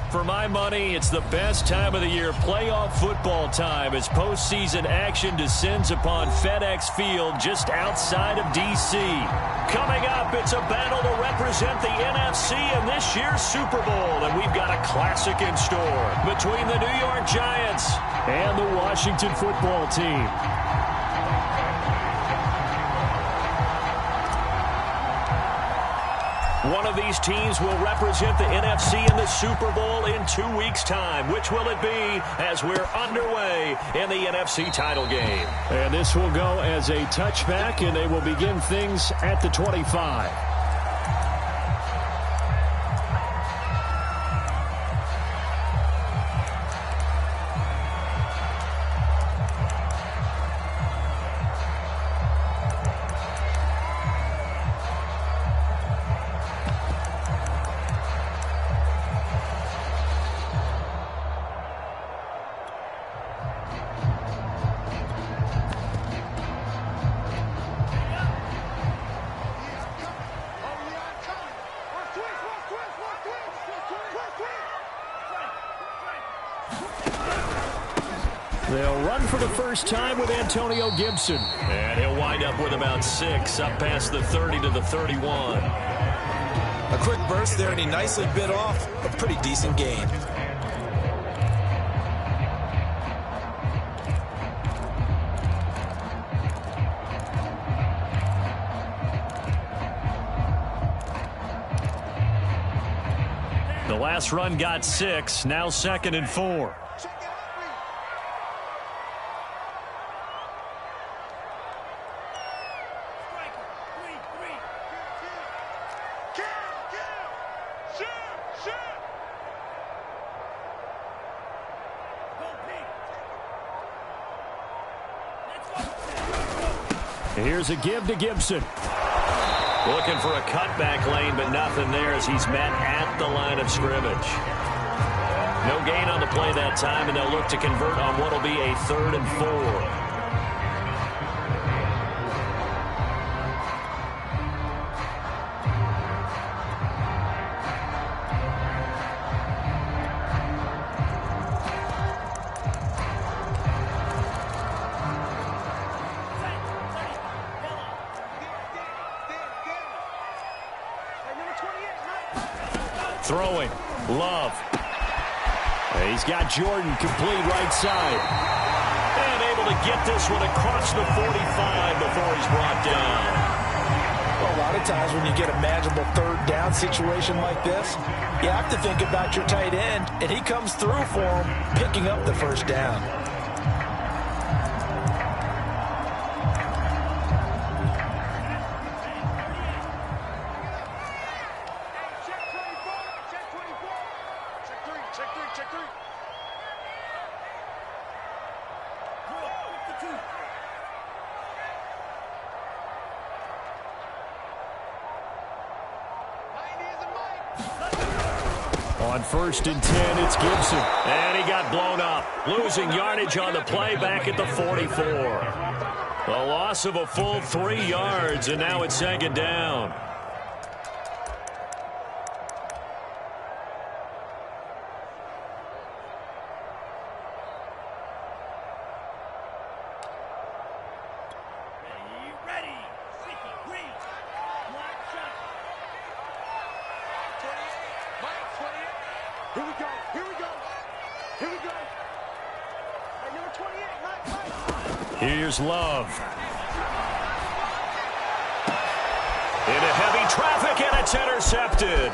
For my money, it's the best time of the year, playoff football time, as postseason action descends upon FedEx Field just outside of D.C. Coming up, it's a battle to represent the NFC in this year's Super Bowl, and we've got a classic in store between the New York Giants and the Washington football team. One of these teams will represent the NFC in the Super Bowl in 2 weeks' time. Which will it be as we're underway in the NFC title game? And this will go as a touchback, and they will begin things at the 25. They'll run for the first time with Antonio Gibson. And he'll wind up with about 6, up past the 30 to the 31. A quick burst there, and he nicely bit off a pretty decent gain. The last run got 6, now 2nd and 4. Here's a give to Gibson. Looking for a cutback lane, but nothing there as he's met at the line of scrimmage. No gain on the play that time, and they'll look to convert on what will be a 3rd and 4. Throwing, Love. He's got Jordan complete right side. And able to get this one across the 45 before he's brought down. Well, a lot of times when you get a manageable 3rd down situation like this, you have to think about your tight end, and he comes through for him, picking up the 1st down. On 1st and 10, it's Gibson. And he got blown up, losing yardage on the play back at the 44. A loss of a full 3 yards, and now it's 2nd down. Here's Love. Into heavy traffic, and it's intercepted.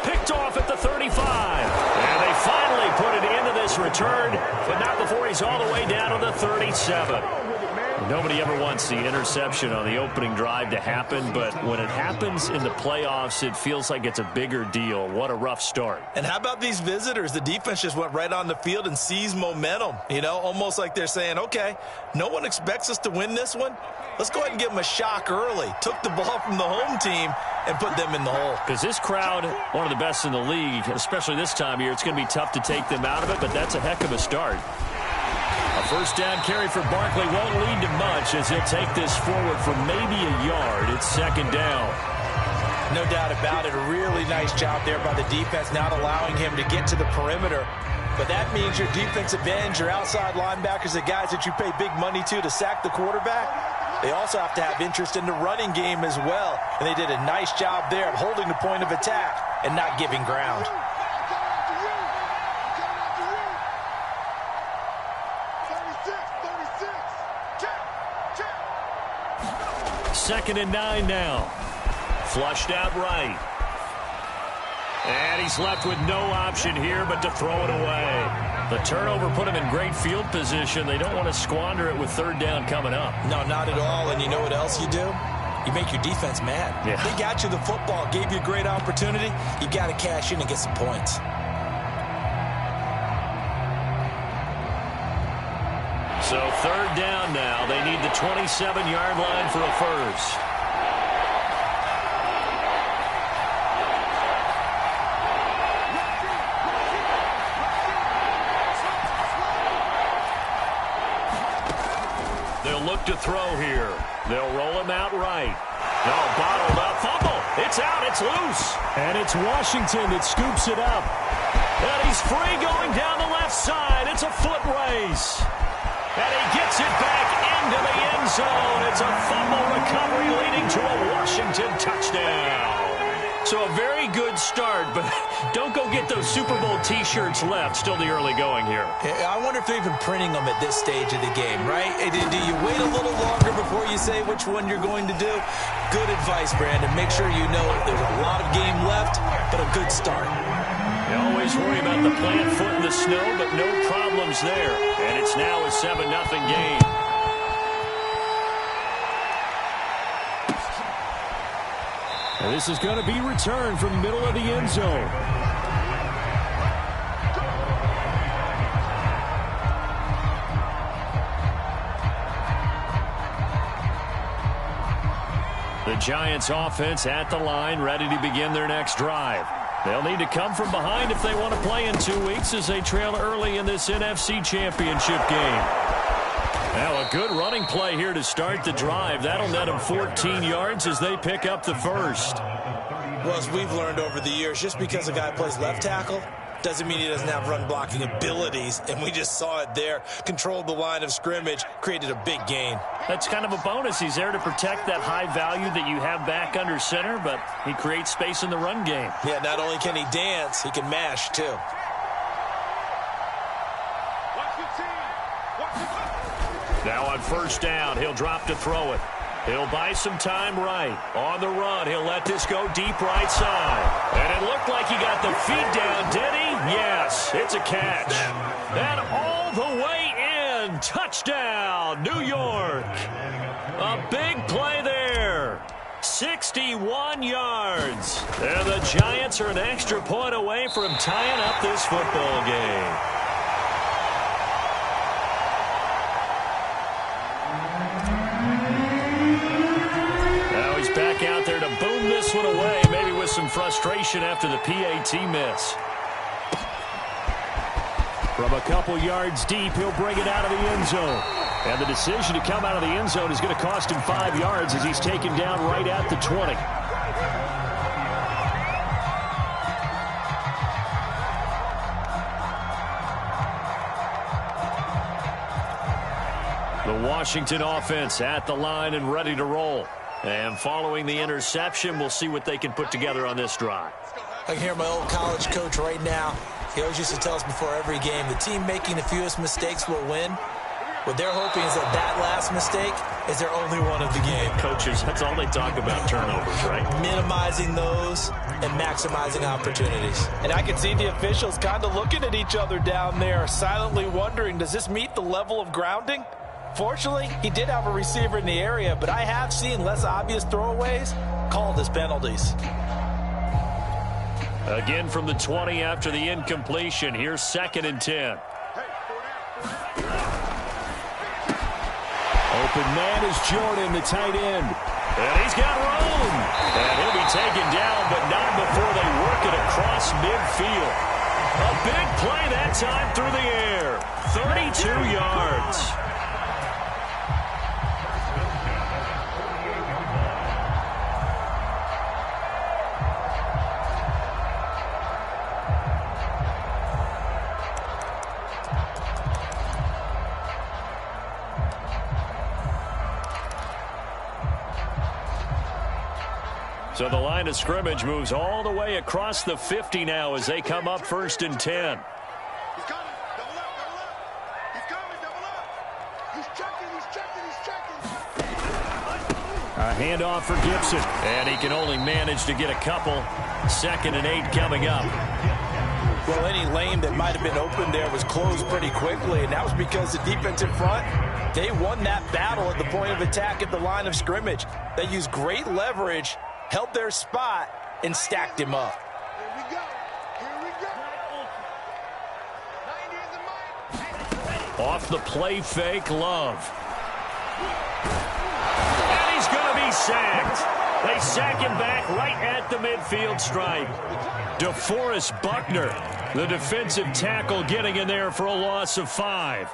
Picked off at the 35. And they finally put it into this return, but not before he's all the way down to the 37. Nobody ever wants the interception on the opening drive to happen, but when it happens in the playoffs, it feels like it's a bigger deal. What a rough start. And how about these visitors? The defense just went right on the field and seized momentum. You know, almost like they're saying, okay, no one expects us to win this one. Let's go ahead and give them a shock early. Took the ball from the home team and put them in the hole. Because this crowd, one of the best in the league, especially this time of year, it's going to be tough to take them out of it, but that's a heck of a start. A 1st down carry for Barkley won't lead to much as he'll take this forward for maybe a yard. It's 2nd down. No doubt about it. A really nice job there by the defense, not allowing him to get to the perimeter. But that means your defensive ends, your outside linebackers, the guys that you pay big money to sack the quarterback, they also have to have interest in the running game as well. And they did a nice job there of holding the point of attack and not giving ground. Second and 9 now. Flushed out right. And he's left with no option here but to throw it away. The turnover put him in great field position. They don't want to squander it with third down coming up. No, not at all. And you know what else you do? You make your defense mad. Yeah. They got you the football, gave you a great opportunity. You got to cash in and get some points. So third down now. They need the 27-yard line for a first. They'll look to throw here. They'll roll him out right. No, bottled up. Fumble. It's out. It's loose. And it's Washington that scoops it up. And he's free going down the left side. It's a foot race. And he gets it back into the end zone. It's a fumble recovery leading to a Washington touchdown. So a very good start, but don't go get those Super Bowl T-shirts left. Still the early going here. I wonder if they're even printing them at this stage of the game, right? Do you wait a little longer before you say which one you're going to do? Good advice, Brandon. Make sure you know there's a lot of game left, but a good start. You always worry about the plant foot in the snow, but no problems there. And it's now a 7-0 game. And this is going to be returned from the middle of the end zone. The Giants offense at the line, ready to begin their next drive. They'll need to come from behind if they want to play in 2 weeks as they trail early in this NFC Championship game. Now a good running play here to start the drive. That'll net them 14 yards as they pick up the first. Well, as we've learned over the years, just because a guy plays left tackle doesn't mean he doesn't have run blocking abilities. And we just saw it there. Controlled the line of scrimmage, created a big gain. That's kind of a bonus. He's there to protect that high value that you have back under center, but he creates space in the run game. Yeah, not only can he dance, he can mash too. Now on first down, he'll drop to throw it. He'll buy some time right. On the run, he'll let this go deep right side. And it looked like he got the feet down, did he? Yes, it's a catch. And all the way in. Touchdown, New York. A big play there. 61 yards. And the Giants are an extra point away from tying up this football game. Back out there to boom this one away, maybe with some frustration after the PAT miss. From a couple yards deep, he'll bring it out of the end zone. And the decision to come out of the end zone is going to cost him 5 yards as he's taken down right at the 20. The Washington offense at the line and ready to roll. And following the interception, we'll see what they can put together on this drive. I can hear my old college coach right now. He always used to tell us before every game, the team making the fewest mistakes will win. What they're hoping is that that last mistake is their only one of the game. Coaches, that's all they talk about, turnovers, right? Minimizing those and maximizing opportunities. And I can see the officials kind of looking at each other down there, silently wondering, does this meet the level of grounding? Fortunately, he did have a receiver in the area, but I have seen less obvious throwaways called as penalties. Again from the 20 after the incompletion. Here's 2nd and 10. Open man is Jordan, the tight end. And he's got room. And he'll be taken down, but not before they work it across midfield. A big play that time through the air. 32 yards. So the line of scrimmage moves all the way across the 50 now as they come up 1st and 10. He's coming. Double up, double up. He's coming, double up. He's checking, he's checking, he's checking. A handoff for Gibson. And he can only manage to get a couple. 2nd and 8 coming up. Well, any lane that might have been open there was closed pretty quickly, and that was because the defense in front, they won that battle at the point of attack at the line of scrimmage. They used great leverage, held their spot, and stacked him up. Here we go. Here we go. 90 is the mic. Off the play fake, Love. And he's going to be sacked. They sack him back right at the midfield stripe. DeForest Buckner, the defensive tackle, getting in there for a loss of 5.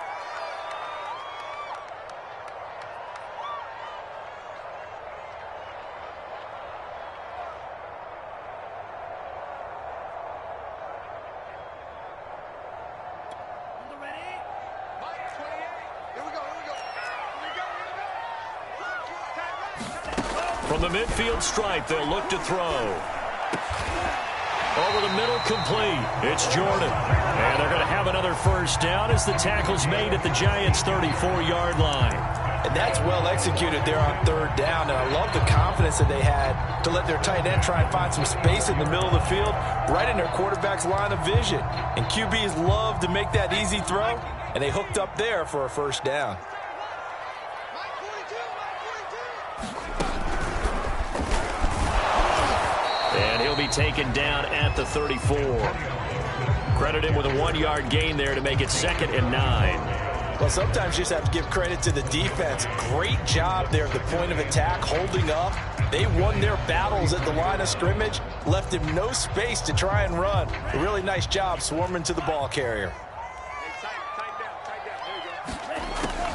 From the midfield stripe, they'll look to throw. Over the middle, complete. It's Jordan. And they're going to have another first down as the tackle's made at the Giants' 34-yard line. And that's well executed there on 3rd down. And I love the confidence that they had to let their tight end try and find some space in the middle of the field, right in their quarterback's line of vision. And QBs love to make that easy throw, and they hooked up there for a first down. And he'll be taken down at the 34. Credit him with a 1-yard gain there to make it 2nd and 9. Well, sometimes you just have to give credit to the defense. Great job there at the point of attack, holding up. They won their battles at the line of scrimmage, left him no space to try and run. A really nice job swarming to the ball carrier.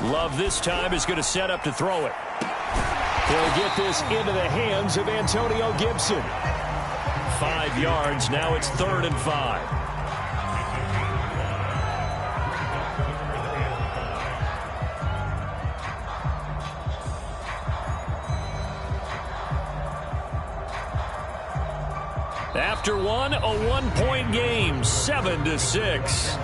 Love this time is going to set up to throw it. He'll get this into the hands of Antonio Gibson. 5 yards. Now it's 3rd and 5. After one, a 1-point game, 7-6.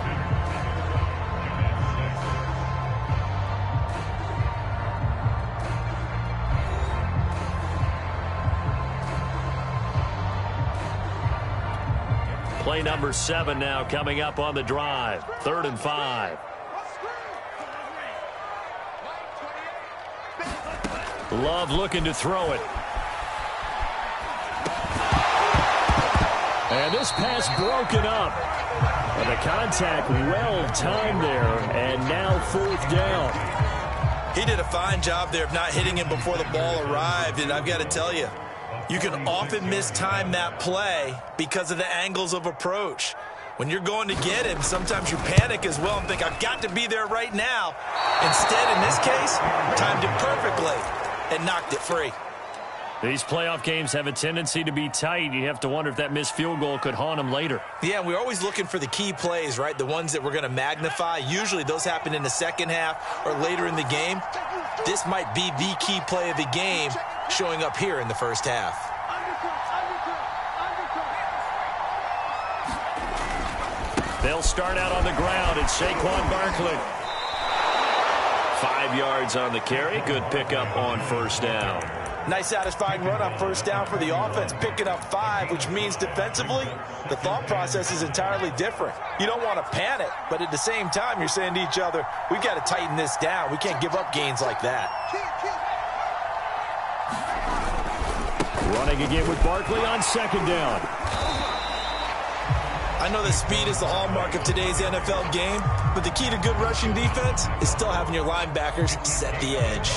Play number 7 now coming up on the drive. 3rd and 5. Love looking to throw it. And this pass broken up. And the contact well timed there. And now 4th down. He did a fine job there of not hitting him before the ball arrived. And I've got to tell you, you can often mistime that play because of the angles of approach. When you're going to get him, sometimes you panic as well and think, I've got to be there right now. Instead, in this case, timed it perfectly and knocked it free. These playoff games have a tendency to be tight. You have to wonder if that missed field goal could haunt them later. Yeah, we're always looking for the key plays, right? The ones that we're going to magnify. Usually those happen in the second half or later in the game. This might be the key play of the game showing up here in the first half. They'll start out on the ground. It's Saquon Barkley. 5 yards on the carry. Good pickup on 1st down. Nice satisfying run on 1st down for the offense, picking up 5, which means defensively, the thought process is entirely different. You don't want to panic, but at the same time, you're saying to each other, we've got to tighten this down. We can't give up gains like that. Running again with Barkley on 2nd down. I know that speed is the hallmark of today's NFL game, but the key to good rushing defense is still having your linebackers set the edge.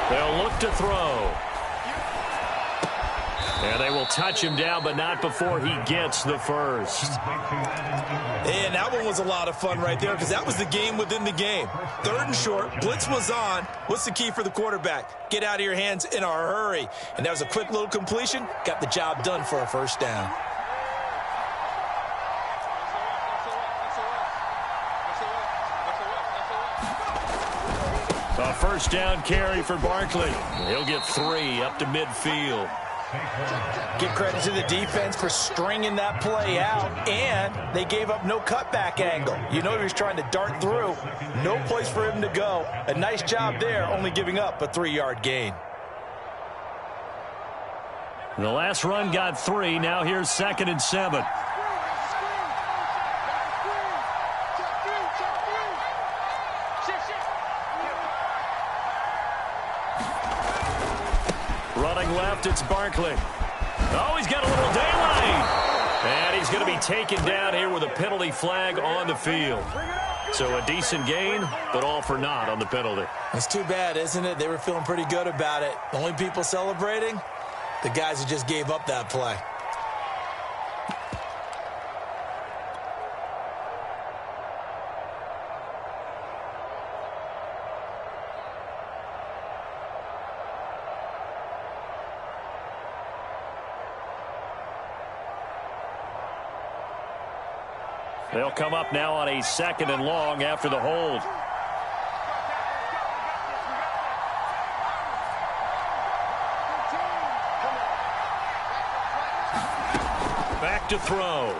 They'll look to throw. And they will touch him down, but not before he gets the first. And that one was a lot of fun right there because that was the game within the game. 3rd and short, blitz was on. What's the key for the quarterback? Get out of your hands in a hurry. And that was a quick little completion. Got the job done for a first down. A first down carry for Barkley. He'll get 3 up to midfield. Give credit to the defense for stringing that play out, and they gave up no cutback angle. You know he was trying to dart through. No place for him to go. A nice job there, only giving up a 3-yard gain. The last run got 3. Now here's 2nd and 7. Running left, it's Barkley. Oh, he's got a little daylight. And he's going to be taken down here with a penalty flag on the field. So a decent gain, but all for naught on the penalty. It's too bad, isn't it? They were feeling pretty good about it. The only people celebrating, the guys who just gave up that play. They'll come up now on a 2nd and long after the hold. Back to throw.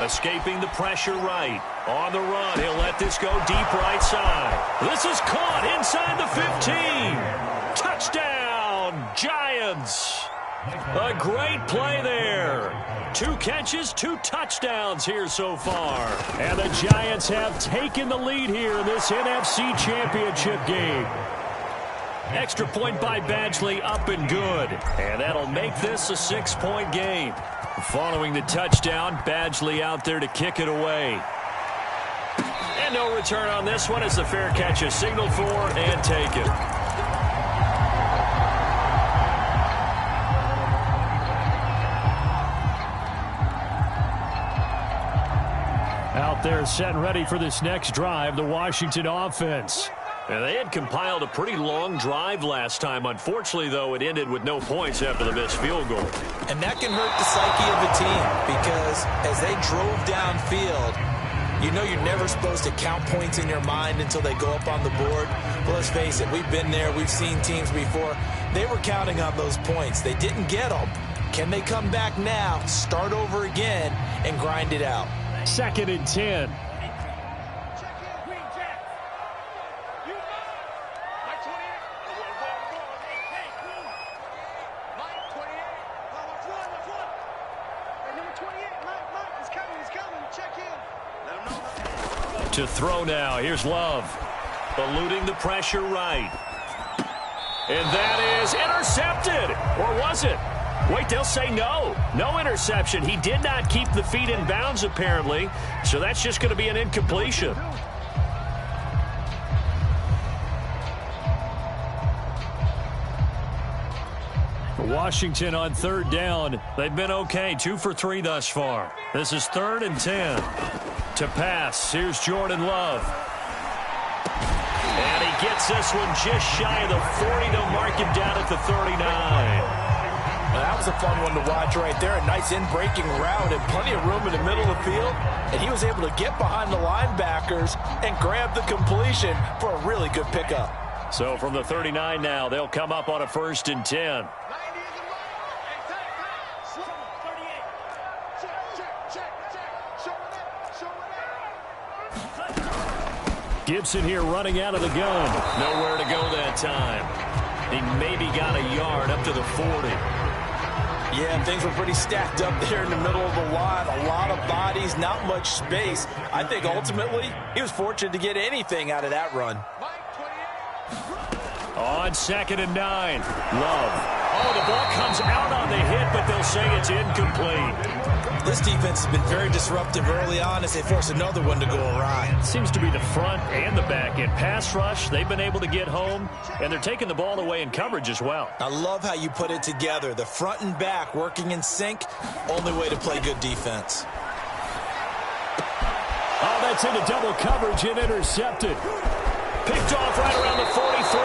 Escaping the pressure right. On the run, he'll let this go deep right side. This is caught inside the 15. Touchdown, Giants. A great play there. 2 catches, 2 touchdowns here so far. And the Giants have taken the lead here in this NFC Championship game. Extra point by Badgley, up and good. And that'll make this a 6-point game. Following the touchdown, Badgley out there to kick it away. And no return on this one as the fair catch is signaled for and taken. Out there set and ready for this next drive, the Washington offense. And they had compiled a pretty long drive last time. Unfortunately, though, it ended with no points after the missed field goal. And that can hurt the psyche of the team because as they drove downfield, you know you're never supposed to count points in your mind until they go up on the board. But let's face it, we've been there. We've seen teams before. They were counting on those points. They didn't get them. Can they come back now, start over again, and grind it out? 2nd and 10. To throw now. Here's Love. Eluding the pressure right. And that is intercepted. Or was it? Wait, they'll say no. No interception. He did not keep the feet in bounds, apparently. So that's just going to be an incompletion. Washington on 3rd down. They've been okay. 2 for 3 thus far. This is 3rd and 10. To pass. Here's Jordan Love. And he gets this one just shy of the 40 to mark him down at the 39. That was a fun one to watch right there. A nice in-breaking route and plenty of room in the middle of the field. And he was able to get behind the linebackers and grab the completion for a really good pickup. So from the 39 now, they'll come up on a 1st and 10. Gibson here running out of the gun. Nowhere to go that time. He maybe got a yard up to the 40. Yeah, things were pretty stacked up there in the middle of the line. A lot of bodies, not much space. I think ultimately he was fortunate to get anything out of that run. On 2nd and 9. Love Oh, the ball comes out on the hit, but they'll say it's incomplete. This defense has been very disruptive early on as they force another one to go awry. Seems to be the front and the back end. Pass rush, they've been able to get home, and they're taking the ball away in coverage as well. I love how you put it together. The front and back working in sync, only way to play good defense. Oh, that's into double coverage and intercepted. Picked off right around the 43.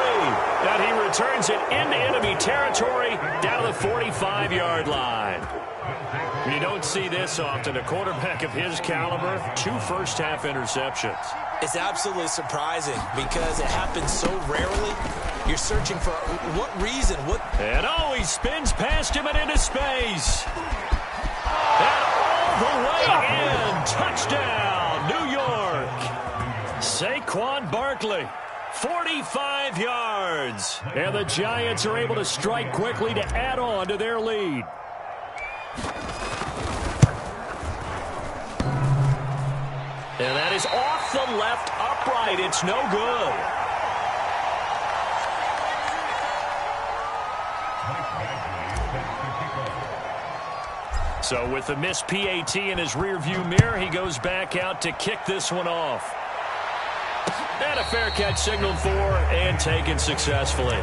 And he returns it into enemy territory down the 45-yard line. You don't see this often. A quarterback of his caliber, 2 first-half interceptions. It's absolutely surprising because it happens so rarely. You're searching for what reason? And oh, he spins past him and into space. And all the way in. Touchdown, New York. Saquon Barkley, 45 yards. And the Giants are able to strike quickly to add on to their lead. And that is off the left upright. It's no good. So with the missed PAT in his rearview mirror, he goes back out to kick this one off. And a fair catch signaled for and taken successfully.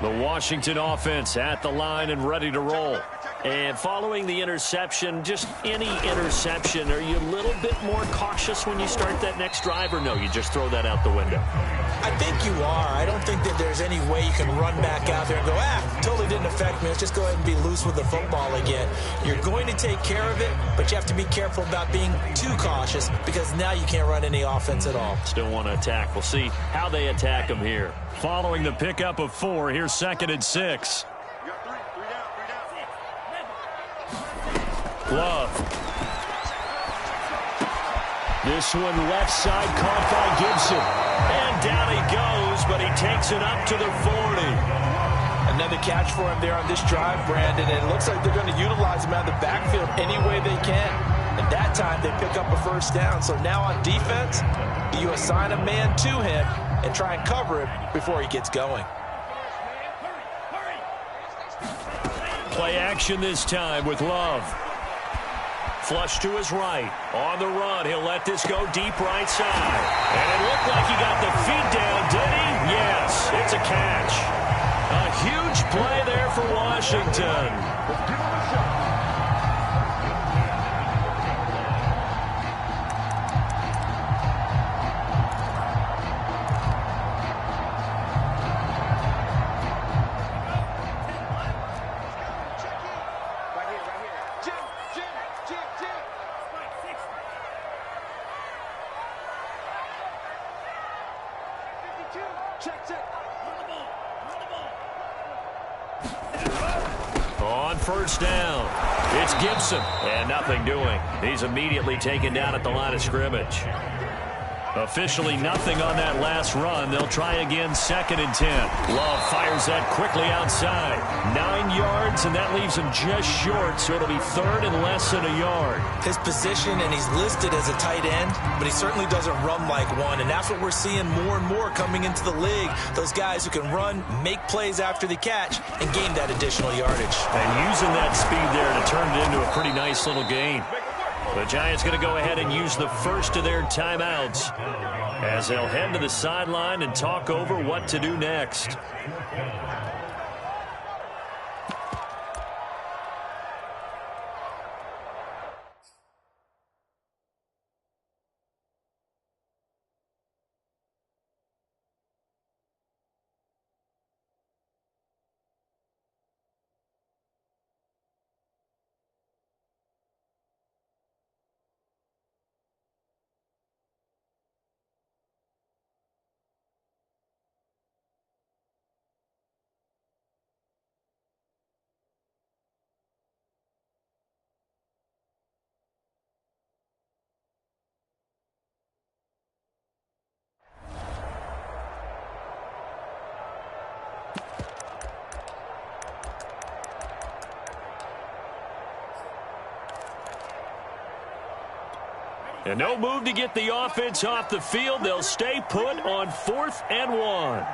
The Washington offense at the line and ready to roll. And following the interception, just any interception, are you a little bit more cautious when you start that next drive, or no, you just throw that out the window? I think you are. I don't think that there's any way you can run back out there and go, totally didn't affect me. Let's just go ahead and be loose with the football again. You're going to take care of it, but you have to be careful about being too cautious because now you can't run any offense at all. Still want to attack. We'll see how they attack him here. Following the pickup of 4, here's 2nd and 6. Love. This one left side caught by Gibson. And down he goes, but he takes it up to the 40. Another catch for him there on this drive, Brandon, and it looks like they're going to utilize him out of the backfield any way they can. And that time they pick up a first down. So now on defense, you assign a man to him and try and cover him before he gets going. Play action this time with Love. Flush to his right. On the run, he'll let this go deep right side. And it looked like he got the feet down, did he? Yes, it's a catch. A huge play there for Washington. On first down, it's Gibson, and nothing doing. He's immediately taken down at the line of scrimmage. Officially nothing on that last run. They'll try again, 2nd and 10. Love fires that quickly outside. 9 yards, and that leaves him just short, so it'll be 3rd and less than a yard. His position, and he's listed as a tight end, but he certainly doesn't run like one, and that's what we're seeing more and more coming into the league. Those guys who can run, make plays after the catch, and gain that additional yardage. And using that speed there to turn it into a pretty nice little gain. The Giants going to go ahead and use the first of their timeouts as they'll head to the sideline and talk over what to do next. And no move to get the offense off the field. They'll stay put on 4th and 1.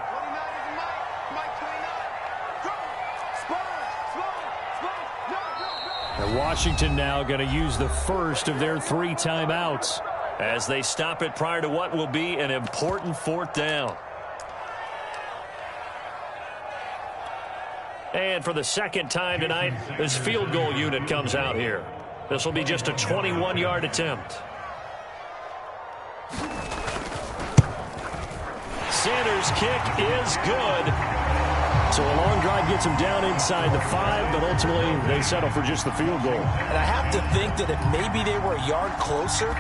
And Washington now going to use the first of their 3 timeouts as they stop it prior to what will be an important 4th down. And for the second time tonight, this field goal unit comes out here. This will be just a 21-yard attempt. Sanders' kick is good. So a long drive gets them down inside the 5, but ultimately they settle for just the field goal. And I have to think that if maybe they were a yard closer,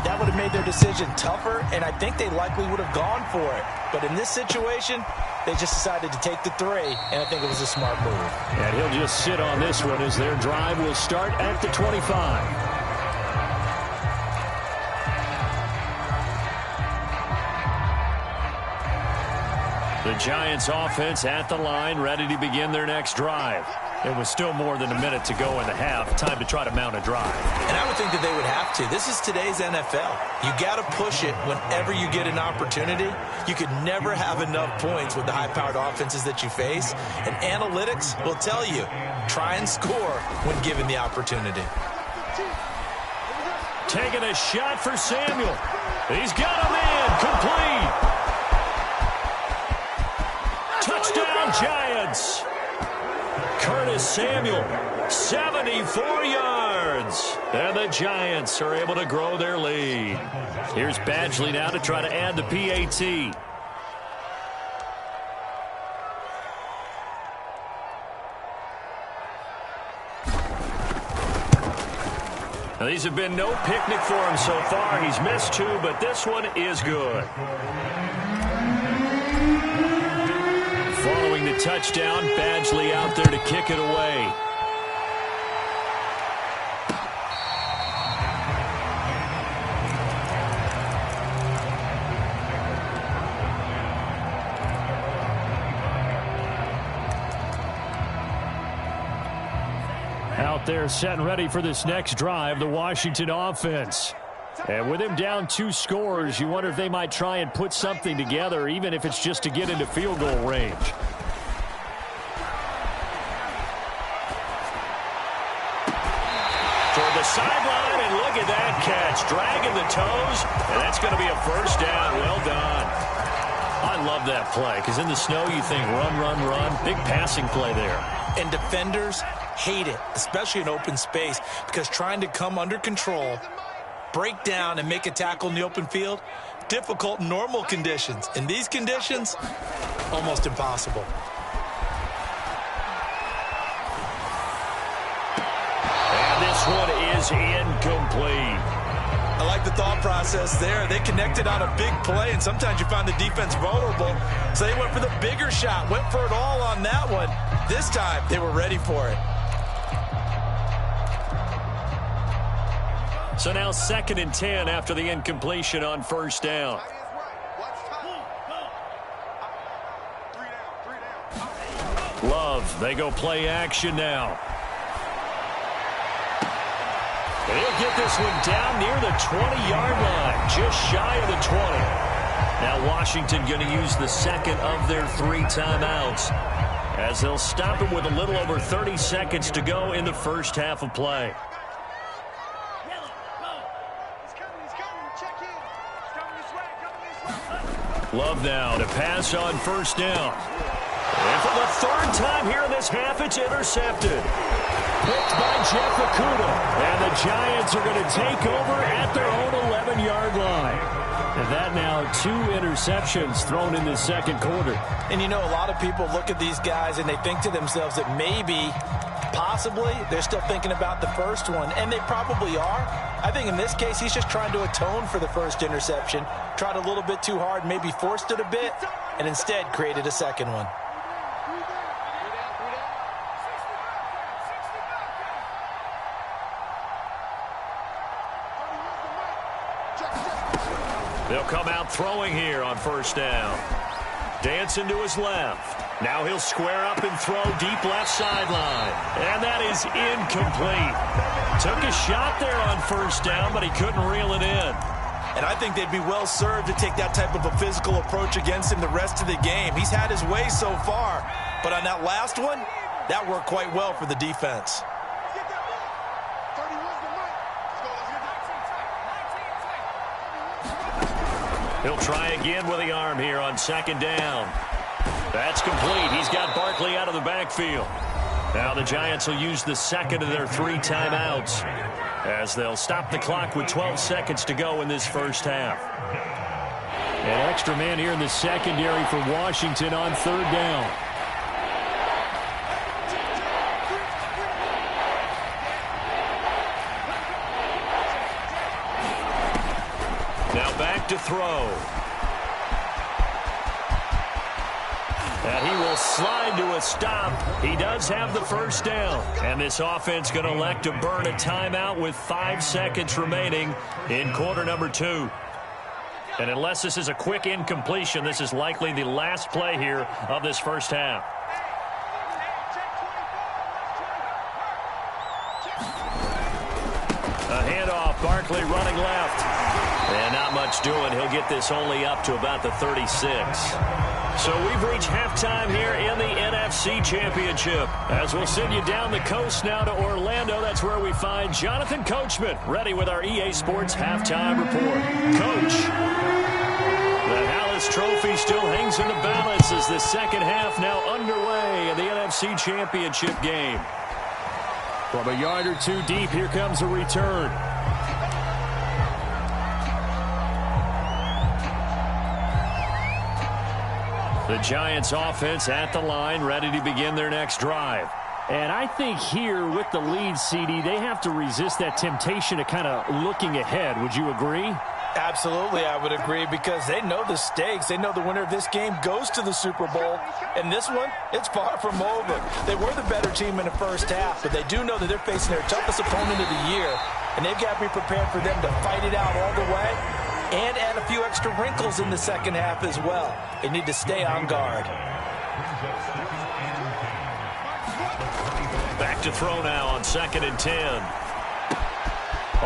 that would have made their decision tougher, and I think they likely would have gone for it. But in this situation, they just decided to take the 3, and I think it was a smart move. And he'll just sit on this one as their drive will start at the 25. The Giants offense at the line, ready to begin their next drive. It was still more than a minute to go in the half. Time to try to mount a drive. And I would think that they would have to. This is today's NFL. You got to push it whenever you get an opportunity. You could never have enough points with the high-powered offenses that you face. And analytics will tell you, try and score when given the opportunity. Taking a shot for Samuel. He's got a man complete. Touchdown, Giants. Curtis Samuel, 74 yards. And the Giants are able to grow their lead. Here's Badgley now to try to add the PAT. Now, these have been no picnic for him so far. He's missed 2, but this one is good. Following the touchdown, Badgley out there to kick it away. Out there set and ready for this next drive, the Washington offense. And with him down 2 scores, you wonder if they might try and put something together, even if it's just to get into field goal range. Toward the sideline, and look at that catch. Dragging the toes, and that's going to be a first down. Well done. I love that play, because in the snow you think run, run, run. Big passing play there. And defenders hate it, especially in open space, because trying to come under control, break down, and make a tackle in the open field, difficult in normal conditions. In these conditions, almost impossible. And this one is incomplete. I like the thought process there. They connected on a big play, and sometimes you find the defense vulnerable. So they went for the bigger shot, went for it all on that one. This time, they were ready for it. So now 2nd and 10 after the incompletion on first down. Love, they go play action now. And he'll get this one down near the 20-yard line, just shy of the 20. Now Washington going to use the second of their 3 timeouts as they'll stop him with a little over 30 seconds to go in the first half of play. Love now to pass on first down. And for the 3rd time here in this half, it's intercepted. Picked by Jeff Okudah. And the Giants are going to take over at their own 11-yard line. And that now 2 interceptions thrown in the second quarter. And you know, a lot of people look at these guys and they think to themselves that maybe, possibly, they're still thinking about the first one. And they probably are. I think in this case, he's just trying to atone for the first interception. Tried a little bit too hard, maybe forced it a bit, and instead created a second one. They'll come out throwing here on first down. Dancing to his left. Now he'll square up and throw deep left sideline. And that is incomplete. Took a shot there on first down, but he couldn't reel it in. And I think they'd be well served to take that type of a physical approach against him the rest of the game. He's had his way so far, but on that last one, that worked quite well for the defense. He'll try again with the arm here on second down. That's complete. He's got Barkley out of the backfield. Now the Giants will use the second of their 3 timeouts as they'll stop the clock with 12 seconds to go in this first half. An extra man here in the secondary for Washington on third down. Now back to throw. And he will slide to a stop. He does have the first down. And this offense going to elect to burn a timeout with 5 seconds remaining in quarter number 2. And unless this is a quick incompletion, this is likely the last play here of this first half. A handoff, Barkley running left. And not much doing. He'll get this only up to about the 36. So we've reached halftime here in the NFC Championship. As we'll send you down the coast now to Orlando, that's where we find Jonathan Coachman ready with our EA Sports Halftime Report. Coach, the Hallis Trophy still hangs in the balance as the second half now underway in the NFC Championship game. From a yard or 2 deep, here comes a return. The Giants offense at the line, ready to begin their next drive. And I think here with the lead, CD, they have to resist that temptation to kind of looking ahead. Would you agree? Absolutely, I would agree, because they know the stakes. They know the winner of this game goes to the Super Bowl. And this one, it's far from over. They were the better team in the first half, but they do know that they're facing their toughest opponent of the year. And they've got to be prepared for them to fight it out all the way and add a few extra wrinkles in the second half as well. They need to stay on guard. Back to throw now on 2nd and 10.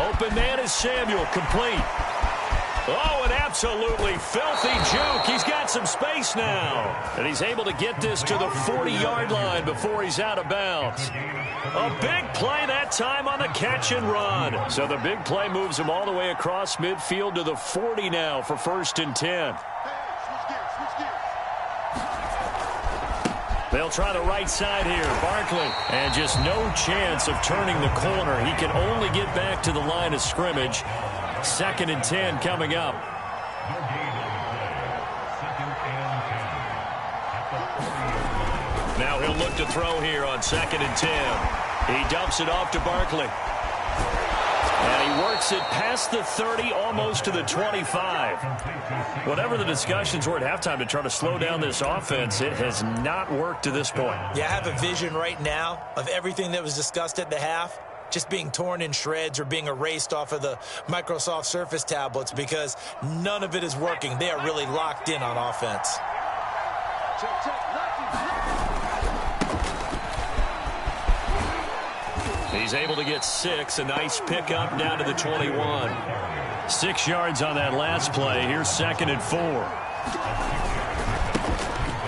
Open man is Samuel, complete. Oh, an absolutely filthy juke. He's got some space now. And he's able to get this to the 40-yard line before he's out of bounds. A big play that time on the catch and run. So the big play moves him all the way across midfield to the 40 now for 1st and 10. They'll try the right side here. Barkley. And just no chance of turning the corner. He can only get back to the line of scrimmage. 2nd and 10 coming up. Now he'll look to throw here on 2nd and 10. He dumps it off to Barkley. And he works it past the 30, almost to the 25. Whatever the discussions were at halftime to try to slow down this offense, it has not worked to this point. Yeah, I have a vision right now of everything that was discussed at the half just being torn in shreds or being erased off of the Microsoft Surface tablets, because none of it is working. They are really locked in on offense. He's able to get 6. A nice pickup down to the 21. 6 yards on that last play. Here's 2nd and 4.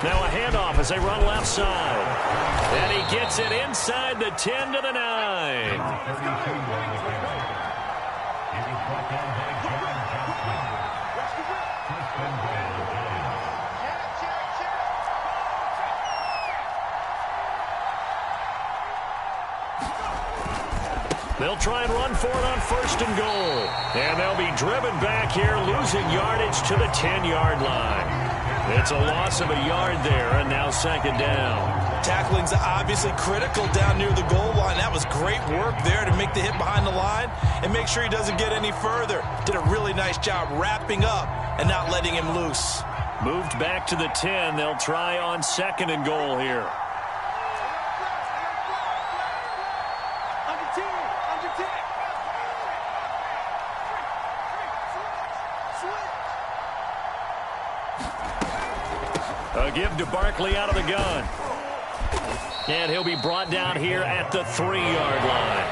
Now a handoff as they run left side. And he gets it inside the 10 to the 9. They'll try and run for it on 1st and goal. And they'll be driven back here, losing yardage to the 10-yard line. It's a loss of a yard there, and now 2nd down. Tackling's obviously critical down near the goal line. That was great work there to make the hit behind the line and make sure he doesn't get any further. Did a really nice job wrapping up and not letting him loose. Moved back to the 10. They'll try on 2nd and goal here. A give to Barkley out of the gun. And he'll be brought down here at the 3-yard line.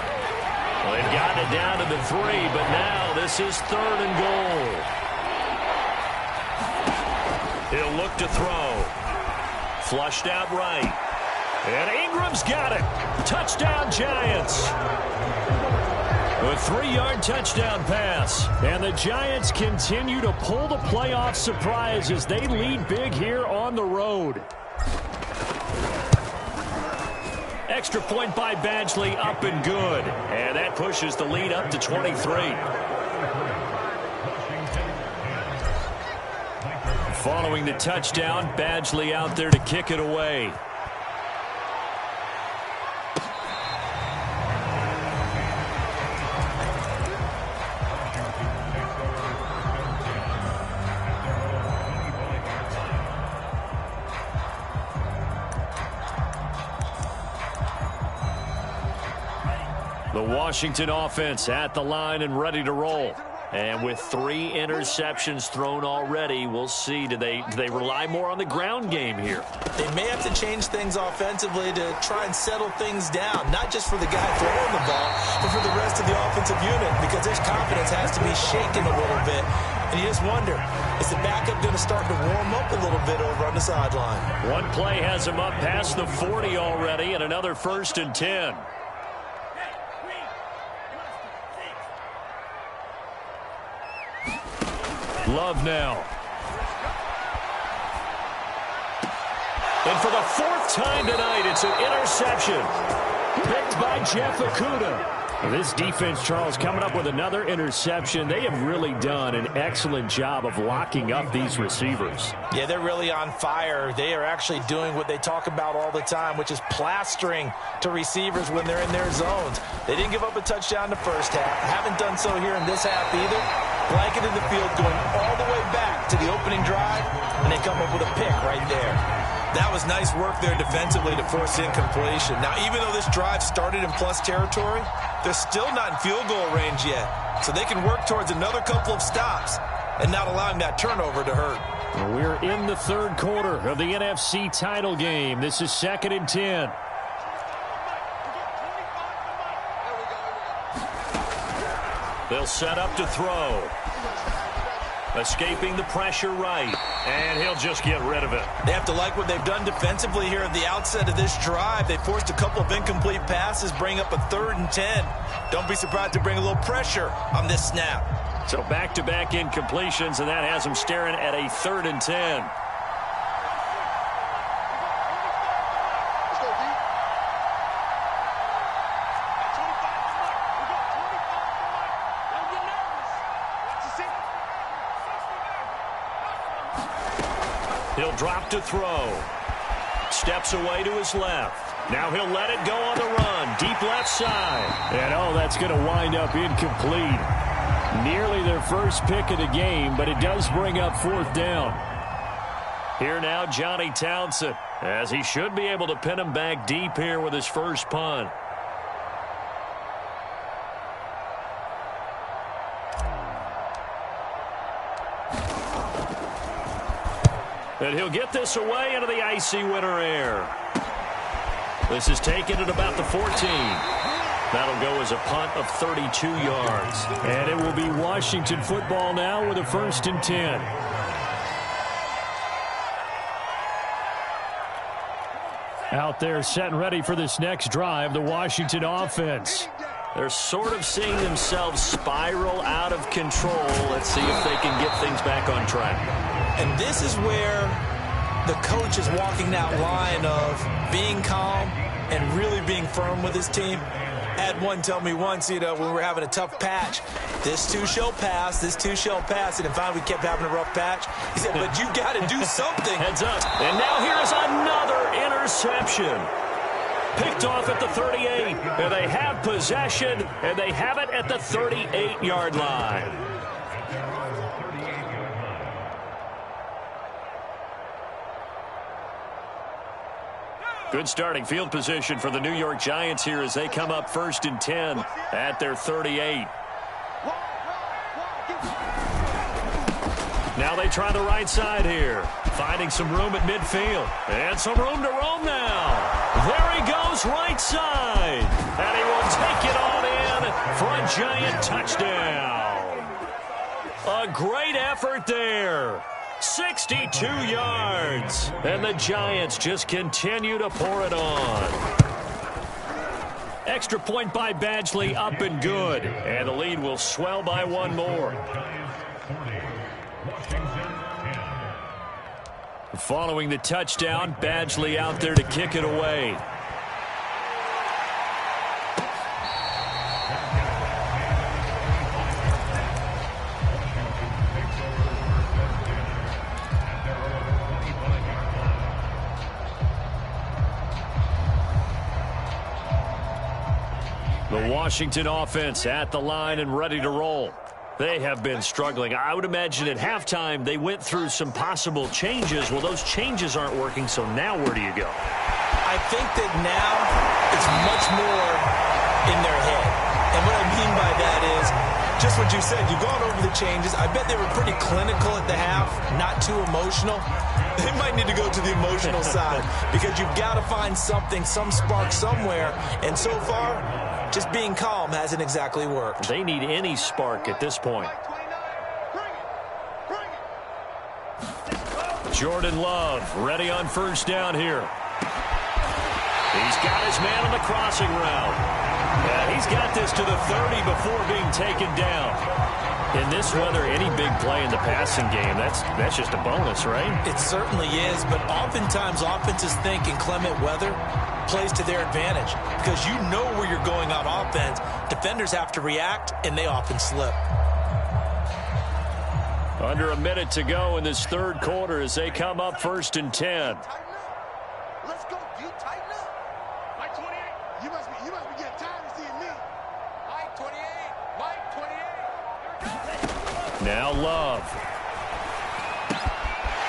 Well, they've it down to the 3, but now this is 3rd and goal. He'll look to throw. Flushed out right. And Ingram's got it. Touchdown, Giants. A 3-yard touchdown pass. And the Giants continue to pull the playoff surprise as they lead big here on the road. Extra point by Badgley, up and good. And that pushes the lead up to 23. Following the touchdown, Badgley out there to kick it away. The Washington offense at the line and ready to roll. And with 3 interceptions thrown already, we'll see. Do they rely more on the ground game here? They may have to change things offensively to try and settle things down, not just for the guy throwing the ball, but for the rest of the offensive unit, because their confidence has to be shaken a little bit. And you just wonder, is the backup going to start to warm up a little bit over on the sideline? One play has him up past the 40 already, and another 1st and 10. Love now. And for the 4th time tonight, it's an interception. Picked by Jeff Okudah. This defense, Charles, coming up with another interception. They have really done an excellent job of locking up these receivers. Yeah, they're really on fire. They are actually doing what they talk about all the time, which is plastering to receivers when they're in their zones. They didn't give up a touchdown the first half. Haven't done so here in this half either. Blanketed the field, going all the way back to the opening drive, and they come up with a pick right there. That was nice work there defensively to force incompletion. Now, even though this drive started in plus territory, they're still not in field goal range yet. So they can work towards another couple of stops and not allowing that turnover to hurt. We're in the 3rd quarter of the NFC title game. This is 2nd and 10. They'll set up to throw. Escaping the pressure right. And he'll just get rid of it. They have to like what they've done defensively here at the outset of this drive. They forced a couple of incomplete passes, bring up a 3rd and 10. Don't be surprised to bring a little pressure on this snap. So back-to-back incompletions, and that has them staring at a 3rd and 10. He'll drop to throw. Steps away to his left. Now he'll let it go on the run. Deep left side. And oh, that's going to wind up incomplete. Nearly their first pick of the game, but it does bring up 4th down. Here now, Johnny Townsend, as he should be able to pin him back deep here with his first punt. And he'll get this away into the icy winter air. This is taken at about the 14. That'll go as a punt of 32 yards. And it will be Washington football now with a 1st and 10. Out there set and ready for this next drive, the Washington offense. They're sort of seeing themselves spiral out of control. Let's see if they can get things back on track. And this is where the coach is walking that line of being calm and really being firm with his team. I had one tell me once, when we were having a tough patch, this too shall pass, this too shall pass. And finally we kept having a rough patch. He said, but you got to do something. Heads up. And now here's another interception. Picked off at the 38. And they have possession, and they have it at the 38-yard line. Good starting field position for the New York Giants here as they come up 1st and 10 at their 38. Now they try the right side here, finding some room at midfield. And some room to roam now. There he goes, right side. And he will take it on in for a a giant touchdown. A great effort there. 62 yards. And the Giants just continue to pour it on. Extra point by Badgley, up and good. And the lead will swell by one more. Following the touchdown, Badgley out there to kick it away. The Washington offense at the line and ready to roll. They have been struggling. I would imagine at halftime they went through some possible changes. Well, those changes aren't working, so now where do you go? I think that now it's much more in their head. And what I mean by that is just what you said. You've gone over the changes. I bet they were pretty clinical at the half, not too emotional. They might need to go to the emotional side because you've got to find something, some spark somewhere. And so far, just being calm hasn't exactly worked. They need any spark at this point. Jordan Love ready on first down here. He's got his man on the crossing route. And he's got this to the 30 before being taken down. In this weather, any big play in the passing game, that's just a bonus, right? It certainly is, but oftentimes offenses think in clement weather plays to their advantage because you know where you're going on offense. Defenders have to react, and they often slip. Under a minute to go in this third quarter as they come up 1st and 10. Let's go. You tighten up. Mike 28. You must be getting tired of seeing me. Mike 28. Mike 28. Now Love.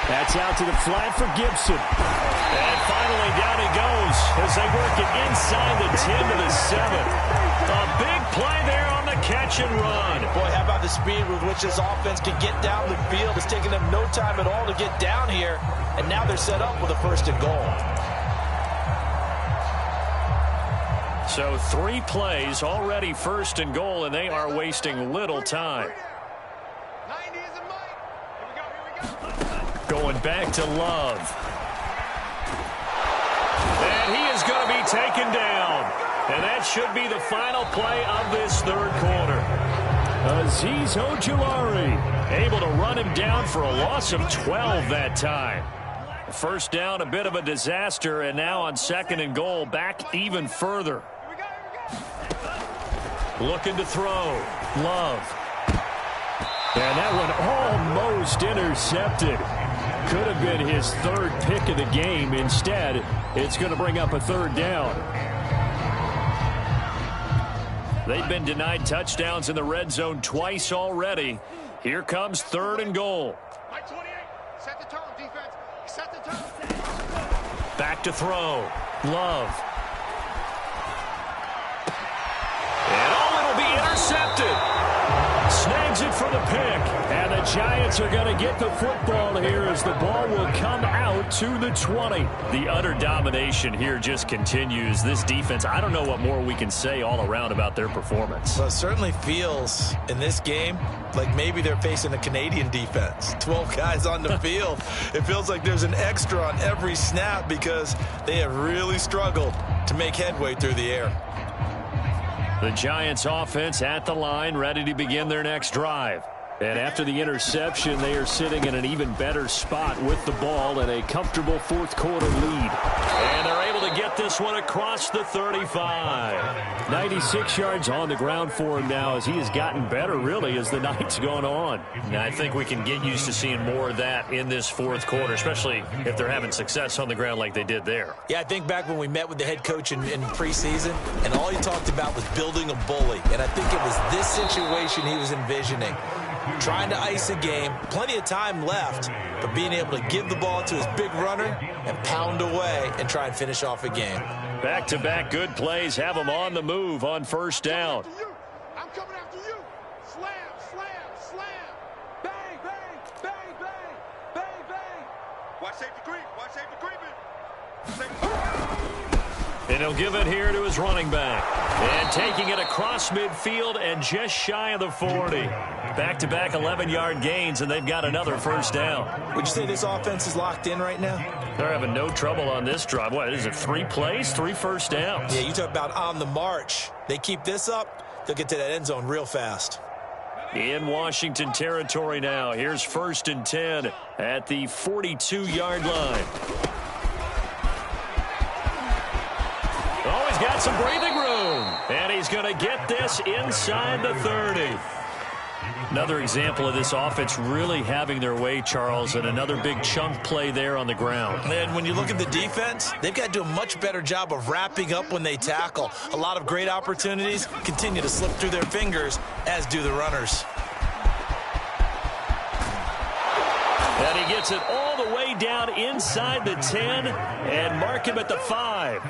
That's out to the flat for Gibson. And finally down he goes as they work it inside the 10 to the 7. A big play there on the catch and run. Boy, how about the speed with which this offense can get down the field? It's taken them no time at all to get down here. And now they're set up with a 1st and goal. So 3 plays already 1st and goal, and they are wasting little time. 90 is a Mike. Here we go. Going back to Love. And he is going to be taken down. And that should be the final play of this third quarter. Azeez Ojulari able to run him down for a loss of 12 that time. First down, a bit of a disaster, and now on 2nd and goal, back even further. Looking to throw. Love. And that one almost intercepted. Could have been his 3rd pick of the game. Instead, it's going to bring up a 3rd down. They've been denied touchdowns in the red zone twice already. Here comes 3rd and goal. Mike 28. Set the tone, defense. Set the tone. Back to throw. Love. And it'll be intercepted. Snags it for the pick. And the Giants are going to get the football here as the ball will come out to the 20. The utter domination here just continues. This defense, I don't know what more we can say all around about their performance. Well, it certainly feels in this game like maybe they're facing a Canadian defense. 12 guys on the field. It feels like there's an extra on every snap because they have really struggled to make headway through the air. The Giants offense at the line, ready to begin their next drive. And after the interception, they are sitting in an even better spot with the ball and a comfortable 4th quarter lead. And they're able to get this one across the 35. 96 yards on the ground for him now as he has gotten better, really, as the night's gone on. And I think we can get used to seeing more of that in this 4th quarter, especially if they're having success on the ground like they did there. Yeah, I think back when we met with the head coach in preseason, and all he talked about was building a bully. And I think it was this situation he was envisioning. Trying to ice a game, plenty of time left, but being able to give the ball to his big runner and pound away and try and finish off a game. Back-to-back good plays have them on the move on 1st down. I'm coming after you. Slam, slam, slam. Bang, bang, bang, bang, bang, bang. Watch safety creep. Watch safety creeping. And he'll give it here to his running back. And taking it across midfield and just shy of the 40. Back-to-back 11-yard gains, and they've got another first down. Would you say this offense is locked in right now? They're having no trouble on this drive. What is it, 3 plays, 3 first downs? Yeah, you talk about on the march. They keep this up, they'll get to that end zone real fast. In Washington territory now. Here's 1st and 10 at the 42-yard line. Oh, he's got some breathing room. And he's going to get this inside the 30. Another example of this offense really having their way, Charles, and another big chunk play there on the ground. And when you look at the defense, they've got to do a much better job of wrapping up when they tackle. A lot of great opportunities continue to slip through their fingers, as do the runners. And he gets it all the way down inside the 10 and mark him at the 5.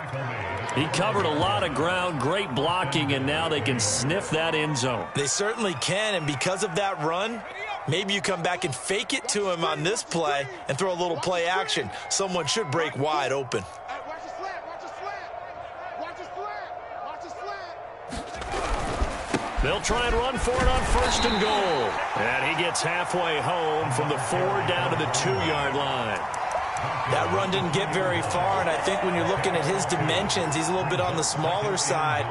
He covered a lot of ground, great blocking, and now they can sniff that end zone. They certainly can, and because of that run, maybe you come back and fake it to him on this play and throw a little play action. Someone should break wide open. Watch the slant, watch the slant. Watch the slant, watch the slant. They'll try and run for it on 1st and goal. And he gets halfway home from the 4 down to the 2-yard line. That run didn't get very far, and I think when you're looking at his dimensions, he's a little bit on the smaller side.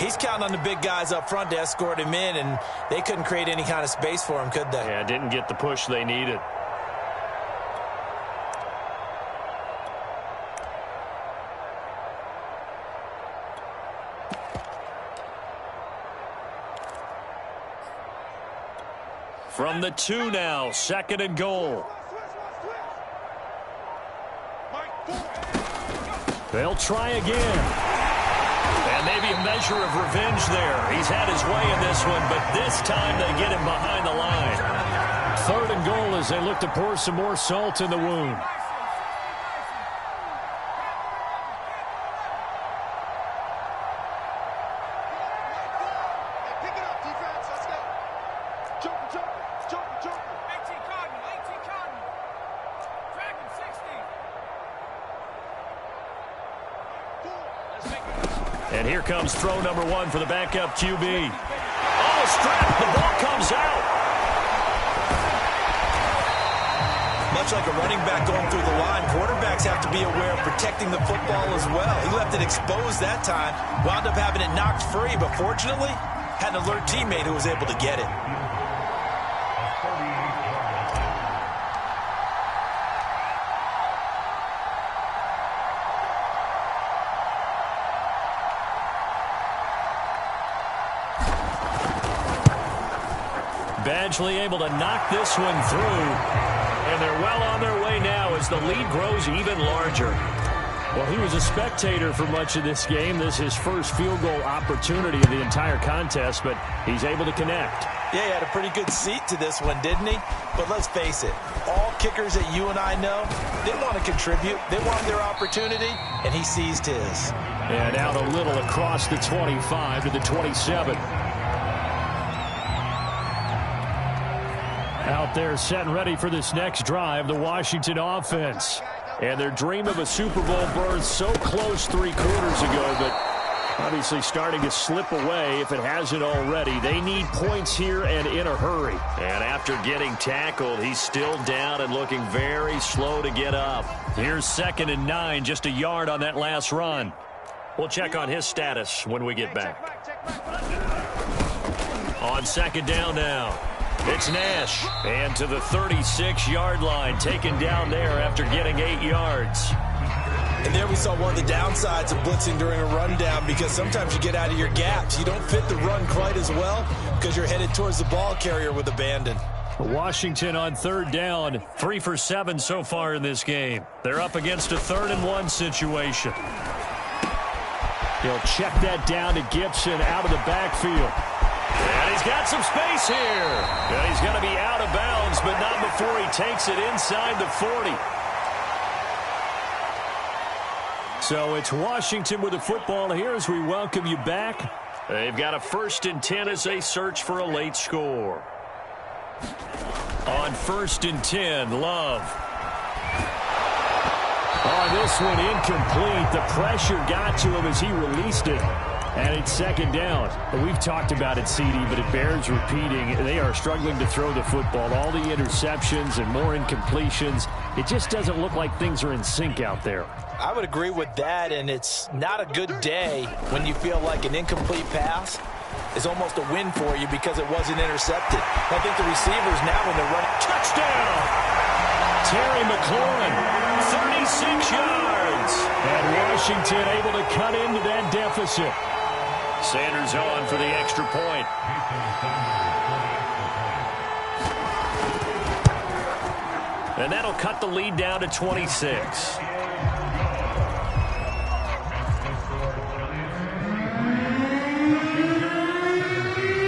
He's counting on the big guys up front to escort him in, and they couldn't create any kind of space for him, could they? Yeah, didn't get the push they needed. From the 2 now, 2nd and goal. They'll try again. And maybe a measure of revenge there. He's had his way in this one, but this time they get him behind the line. 3rd and goal as they look to pour some more salt in the wound. Pick it up, defense. Let's go. Jump. 18 Cardinal. Dragon 60. And here comes throw number 1 for the backup QB. Oh, strap. The ball comes out. Much like a running back going through the line, quarterbacks have to be aware of protecting the football as well. He left it exposed that time, wound up having it knocked free, but fortunately, had an alert teammate who was able to get it. Badgley able to knock this one through. And they're well on their way now as the lead grows even larger. Well, he was a spectator for much of this game. This is his first field goal opportunity of the entire contest, but he's able to connect. Yeah, he had a pretty good seat to this one, didn't he? But let's face it, all kickers that you and I know, they want to contribute. They want their opportunity, and he seized his. And out a little across the 25 to the 27. Out there set and ready for this next drive, the Washington offense. And their dream of a Super Bowl berth so close 3 quarters ago, but obviously starting to slip away if it hasn't already. They need points here and in a hurry. And after getting tackled, he's still down and looking very slow to get up. Here's 2nd and 9, just a yard on that last run. We'll check on his status when we get back. On 2nd down now. It's Nash, and to the 36-yard line, taken down there after getting 8 yards. And there we saw one of the downsides of blitzing during a rundown, because sometimes you get out of your gaps. You don't fit the run quite as well because you're headed towards the ball carrier with abandon. Washington on 3rd down, 3 for 7 so far in this game. They're up against a 3rd and 1 situation. He'll check that down to Gibson out of the backfield. And he's got some space here. And he's going to be out of bounds, but not before he takes it inside the 40. So it's Washington with the football here as we welcome you back. They've got a 1st and 10 as they search for a late score. On 1st and 10, Love. Oh, this one incomplete. The pressure got to him as he released it. And it's second down. We've talked about it, CD, but it bears repeating. They are struggling to throw the football. All the interceptions and more incompletions. It just doesn't look like things are in sync out there. I would agree with that, and it's not a good day when you feel like an incomplete pass is almost a win for you because it wasn't intercepted. I think the receivers now when they're running. Touchdown! Terry McLaurin, 36 yards. And Washington able to cut into that deficit. Sanders on for the extra point. And that'll cut the lead down to 26.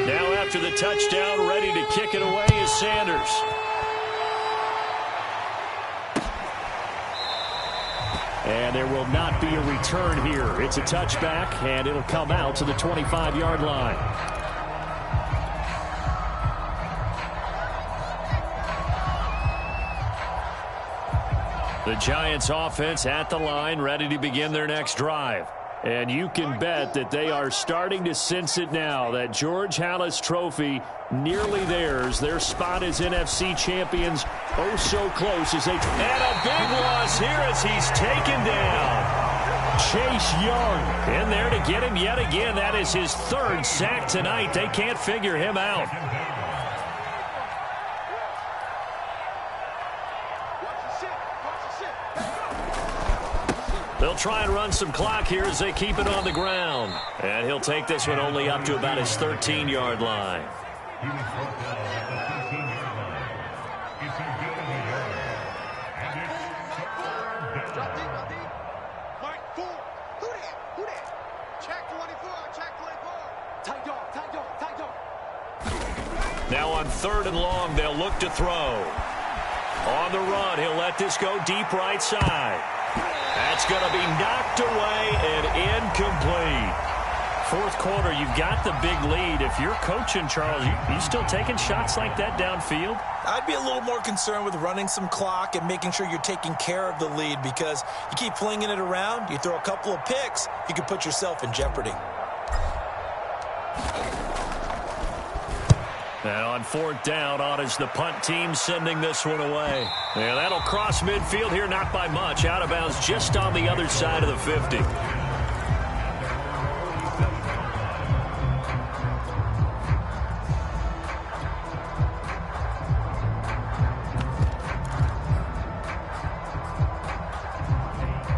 Now after the touchdown, ready to kick it away is Sanders. And there will not be a return here. It's a touchback, and it'll come out to the 25-yard line. The Giants offense at the line, ready to begin their next drive. And you can bet that they are starting to sense it now. That George Halas trophy nearly theirs. Their spot as NFC champions oh so close as they... And a big loss here as he's taken down. Chase Young in there to get him yet again. That is his third sack tonight. They can't figure him out. They'll try and run some clock here as they keep it on the ground. And he'll take this one only up to about his 13-yard line. Now on 3rd and long, they'll look to throw. On the run, he'll let this go deep right side. That's going to be knocked away and incomplete. Fourth quarter, you've got the big lead. If you're coaching, Charles, you still taking shots like that downfield? I'd be a little more concerned with running some clock and making sure you're taking care of the lead because you keep flinging it around, you throw a couple of picks, you can put yourself in jeopardy. And on 4th down, on is the punt team sending this one away. And that'll cross midfield here, not by much. Out of bounds just on the other side of the 50.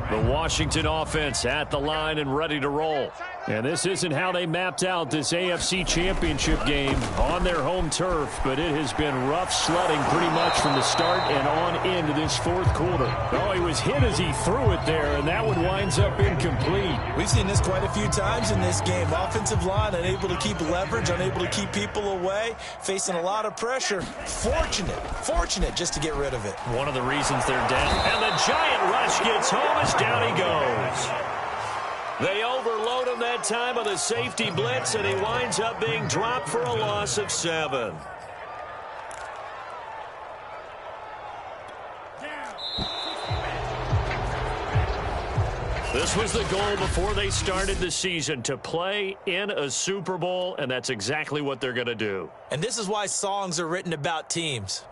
The Washington offense at the line and ready to roll. And this isn't how they mapped out this AFC Championship game on their home turf, but it has been rough sledding pretty much from the start and on into this fourth quarter. Oh, he was hit as he threw it there, and that one winds up incomplete. We've seen this quite a few times in this game. Offensive line unable to keep leverage, unable to keep people away, facing a lot of pressure. Fortunate just to get rid of it. One of the reasons they're down. And the giant rush gets home as down he goes. They overload him that time with a safety blitz, and he winds up being dropped for a loss of 7. This was the goal before they started the season, to play in a Super Bowl, and that's exactly what they're going to do. And this is why songs are written about teams.